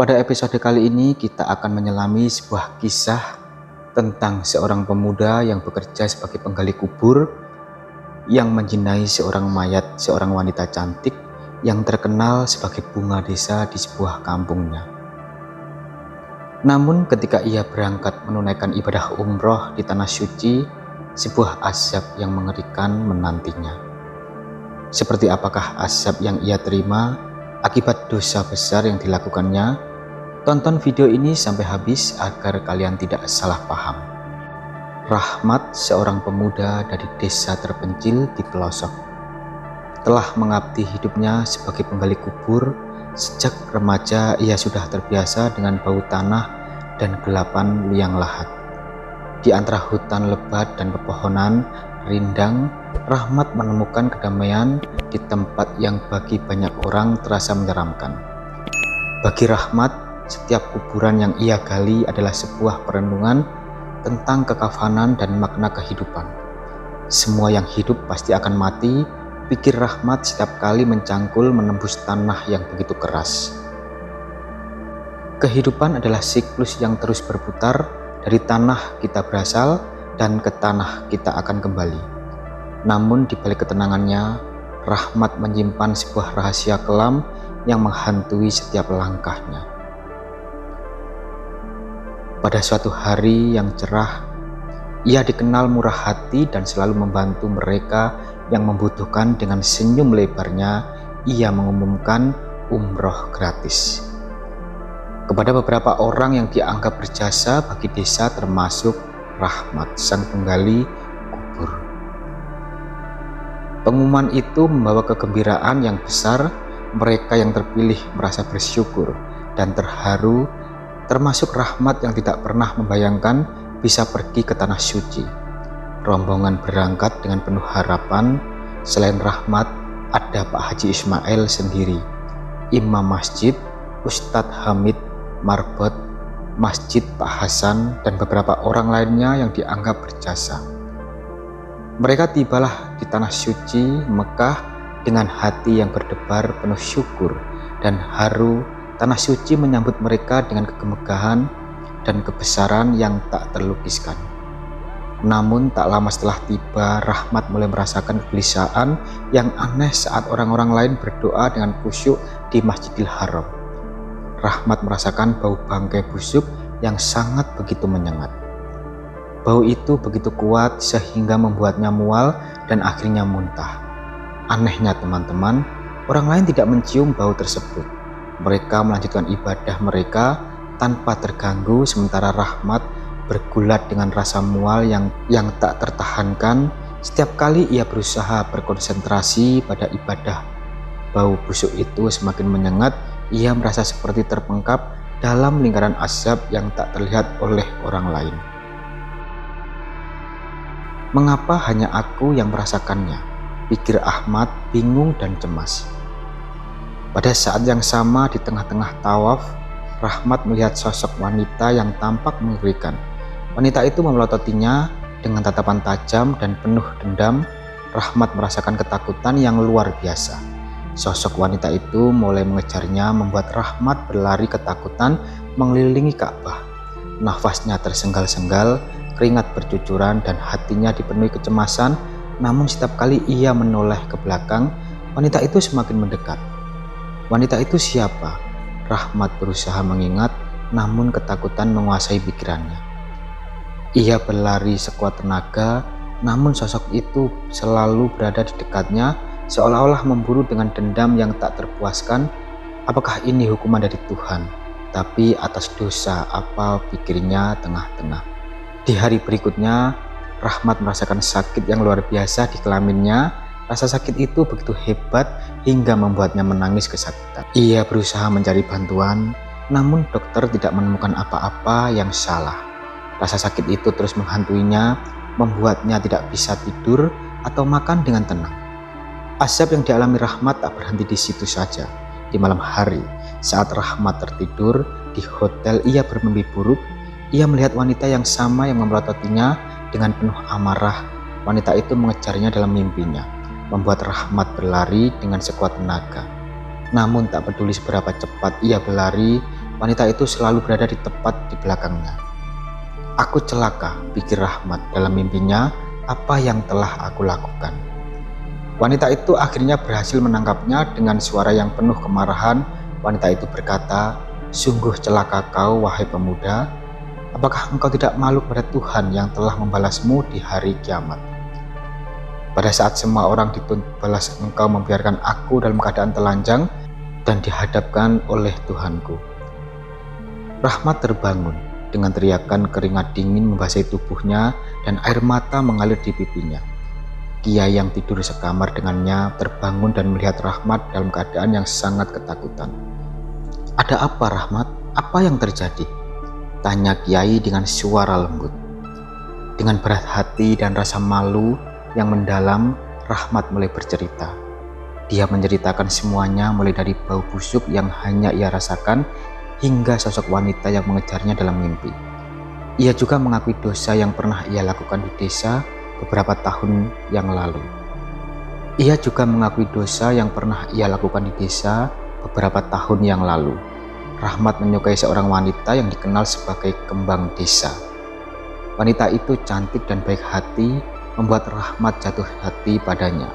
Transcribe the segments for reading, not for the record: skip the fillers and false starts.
Pada episode kali ini kita akan menyelami sebuah kisah tentang seorang pemuda yang bekerja sebagai penggali kubur yang menjinai seorang mayat seorang wanita cantik yang terkenal sebagai bunga desa di sebuah kampungnya. Namun ketika ia berangkat menunaikan ibadah umroh di tanah suci, sebuah azab yang mengerikan menantinya. Seperti apakah azab yang ia terima akibat dosa besar yang dilakukannya? Tonton video ini sampai habis agar kalian tidak salah paham. Rahmat, seorang pemuda dari desa terpencil di pelosok, telah mengabdi hidupnya sebagai penggali kubur. Sejak remaja ia sudah terbiasa dengan bau tanah dan gelapan liang lahat. Di antara hutan lebat dan pepohonan rindang, Rahmat menemukan kedamaian di tempat yang bagi banyak orang terasa menyeramkan. Bagi Rahmat, setiap kuburan yang ia gali adalah sebuah perenungan tentang kekafanan dan makna kehidupan. Semua yang hidup pasti akan mati, pikir Rahmat setiap kali mencangkul menembus tanah yang begitu keras. Kehidupan adalah siklus yang terus berputar. Dari tanah kita berasal dan ke tanah kita akan kembali. Namun di balik ketenangannya, Rahmat menyimpan sebuah rahasia kelam yang menghantui setiap langkahnya. Pada suatu hari yang cerah, ia dikenal murah hati dan selalu membantu mereka yang membutuhkan. Dengan senyum lebarnya, ia mengumumkan umroh gratis kepada beberapa orang yang dianggap berjasa bagi desa, termasuk Rahmat, sang penggali kubur. Pengumuman itu membawa kegembiraan yang besar. Mereka yang terpilih merasa bersyukur dan terharu, termasuk Rahmat yang tidak pernah membayangkan bisa pergi ke tanah suci. Rombongan berangkat dengan penuh harapan. Selain Rahmat, ada Pak Haji Ismail sendiri, Imam Masjid, Ustadz Hamid Marbot, Masjid Pak Hasan, dan beberapa orang lainnya yang dianggap berjasa. Mereka tibalah di tanah suci Mekah dengan hati yang berdebar penuh syukur dan haru. Tanah suci menyambut mereka dengan kemegahan dan kebesaran yang tak terlukiskan. Namun tak lama setelah tiba, Rahmat mulai merasakan kegelisahan yang aneh saat orang-orang lain berdoa dengan khusyuk di Masjidil Haram. Rahmat merasakan bau bangkai busuk yang sangat begitu menyengat. Bau itu begitu kuat sehingga membuatnya mual dan akhirnya muntah. Anehnya teman-teman, orang lain tidak mencium bau tersebut. Mereka melanjutkan ibadah mereka tanpa terganggu, sementara Rahmat bergulat dengan rasa mual yang tak tertahankan. Setiap kali ia berusaha berkonsentrasi pada ibadah, bau busuk itu semakin menyengat. Ia merasa seperti terperangkap dalam lingkaran asap yang tak terlihat oleh orang lain. Mengapa hanya aku yang merasakannya? Pikir Ahmad bingung dan cemas. Pada saat yang sama, di tengah-tengah tawaf, Rahmat melihat sosok wanita yang tampak mengerikan. Wanita itu memelototinya dengan tatapan tajam dan penuh dendam. Rahmat merasakan ketakutan yang luar biasa. Sosok wanita itu mulai mengejarnya, membuat Rahmat berlari ketakutan mengelilingi Ka'bah. Nafasnya tersenggal-senggal, keringat bercucuran, dan hatinya dipenuhi kecemasan. Namun setiap kali ia menoleh ke belakang, wanita itu semakin mendekat. Wanita itu siapa? Rahmat berusaha mengingat, namun ketakutan menguasai pikirannya. Ia berlari sekuat tenaga, namun sosok itu selalu berada di dekatnya, seolah-olah memburu dengan dendam yang tak terpuaskan. Apakah ini hukuman dari Tuhan? Tapi atas dosa apa, pikirnya tengah-tengah. Di hari berikutnya, Rahmat merasakan sakit yang luar biasa di kelaminnya. Rasa sakit itu begitu hebat hingga membuatnya menangis kesakitan. Ia berusaha mencari bantuan, namun dokter tidak menemukan apa-apa yang salah. Rasa sakit itu terus menghantuinya, membuatnya tidak bisa tidur atau makan dengan tenang. Asap yang dialami Rahmat tak berhenti di situ saja. Di malam hari, saat Rahmat tertidur di hotel, ia bermimpi buruk. Ia melihat wanita yang sama yang memelototinya dengan penuh amarah. Wanita itu mengejarnya dalam mimpinya, membuat Rahmat berlari dengan sekuat tenaga. Namun tak peduli seberapa cepat ia berlari, wanita itu selalu berada di tepat di belakangnya. Aku celaka, pikir Rahmat dalam mimpinya, apa yang telah aku lakukan. Wanita itu akhirnya berhasil menangkapnya. Dengan suara yang penuh kemarahan, wanita itu berkata, "Sungguh celaka kau, wahai pemuda. Apakah engkau tidak malu pada Tuhan yang telah membalasmu di hari kiamat? Pada saat semua orang dituntut balas, engkau membiarkan aku dalam keadaan telanjang dan dihadapkan oleh Tuhanku." Rahmat terbangun dengan teriakan, keringat dingin membasahi tubuhnya dan air mata mengalir di pipinya. Kiai yang tidur sekamar dengannya terbangun dan melihat Rahmat dalam keadaan yang sangat ketakutan. "Ada apa, Rahmat? Apa yang terjadi?" tanya Kiai dengan suara lembut. Dengan berat hati dan rasa malu yang mendalam, Rahmat mulai bercerita. Dia menceritakan semuanya, mulai dari bau busuk yang hanya ia rasakan hingga sosok wanita yang mengejarnya dalam mimpi. Ia juga mengakui dosa yang pernah ia lakukan di desa beberapa tahun yang lalu. Rahmat menyukai seorang wanita yang dikenal sebagai kembang desa. Wanita itu cantik dan baik hati, membuat Rahmat jatuh hati padanya.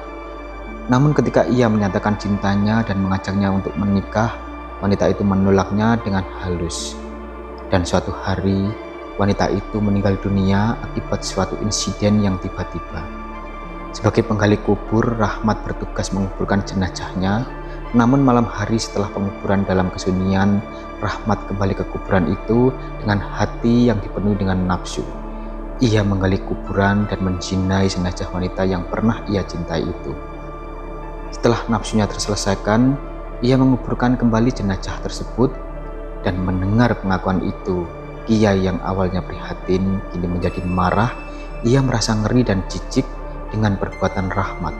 Namun ketika ia menyatakan cintanya dan mengajaknya untuk menikah, wanita itu menolaknya dengan halus. Dan suatu hari, wanita itu meninggal dunia akibat suatu insiden yang tiba-tiba. Sebagai penggali kubur, Rahmat bertugas menguburkan jenazahnya. Namun malam hari setelah penguburan dalam kesunyian, Rahmat kembali ke kuburan itu dengan hati yang dipenuhi dengan nafsu. Ia menggali kuburan dan menzinai jenazah wanita yang pernah ia cintai itu. Setelah nafsunya terselesaikan, ia menguburkan kembali jenazah tersebut dan mendengar pengakuan itu. Kiai yang awalnya prihatin kini menjadi marah. Ia merasa ngeri dan jijik dengan perbuatan Rahmat.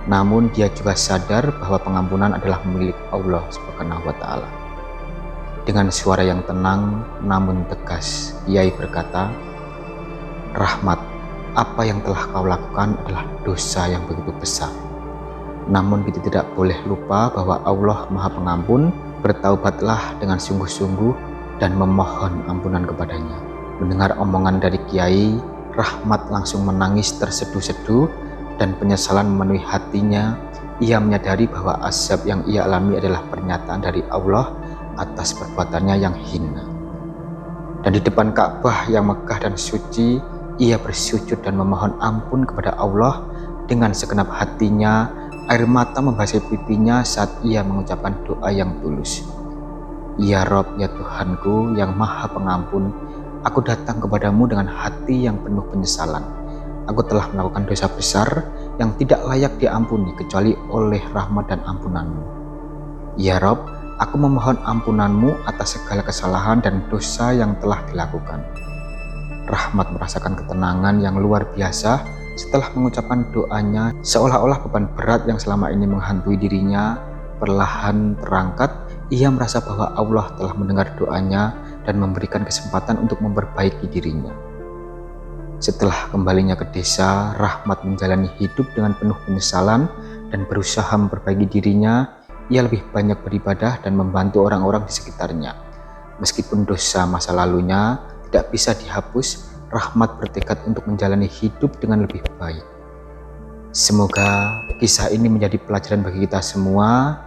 Namun dia juga sadar bahwa pengampunan adalah milik Allah Subhanahu wa Ta'ala. Dengan suara yang tenang namun tegas, Kiai berkata, "Rahmat, apa yang telah kau lakukan adalah dosa yang begitu besar. Namun kita tidak boleh lupa bahwa Allah Maha Pengampun. Bertaubatlah dengan sungguh-sungguh dan memohon ampunan kepadanya." Mendengar omongan dari Kiai, Rahmat langsung menangis terseduh-seduh dan penyesalan memenuhi hatinya. Ia menyadari bahwa azab yang ia alami adalah pernyataan dari Allah atas perbuatannya yang hina. Dan di depan Ka'bah yang megah dan suci, ia bersujud dan memohon ampun kepada Allah. Dengan segenap hatinya, air mata membasahi pipinya saat ia mengucapkan doa yang tulus. "Ya Rob, ya Tuhanku yang Maha Pengampun, aku datang kepadamu dengan hati yang penuh penyesalan. Aku telah melakukan dosa besar yang tidak layak diampuni kecuali oleh rahmat dan ampunan-Mu. Ya Rob, aku memohon ampunan-Mu atas segala kesalahan dan dosa yang telah dilakukan." Rahmat merasakan ketenangan yang luar biasa setelah mengucapkan doanya, seolah-olah beban berat yang selama ini menghantui dirinya perlahan terangkat. Ia merasa bahwa Allah telah mendengar doanya dan memberikan kesempatan untuk memperbaiki dirinya. Setelah kembalinya ke desa, Rahmat menjalani hidup dengan penuh penyesalan dan berusaha memperbaiki dirinya. Ia lebih banyak beribadah dan membantu orang-orang di sekitarnya. Meskipun dosa masa lalunya tidak bisa dihapus, Rahmat bertekad untuk menjalani hidup dengan lebih baik. Semoga kisah ini menjadi pelajaran bagi kita semua.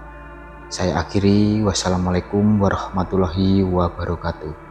Saya akhiri, wassalamualaikum warahmatullahi wabarakatuh.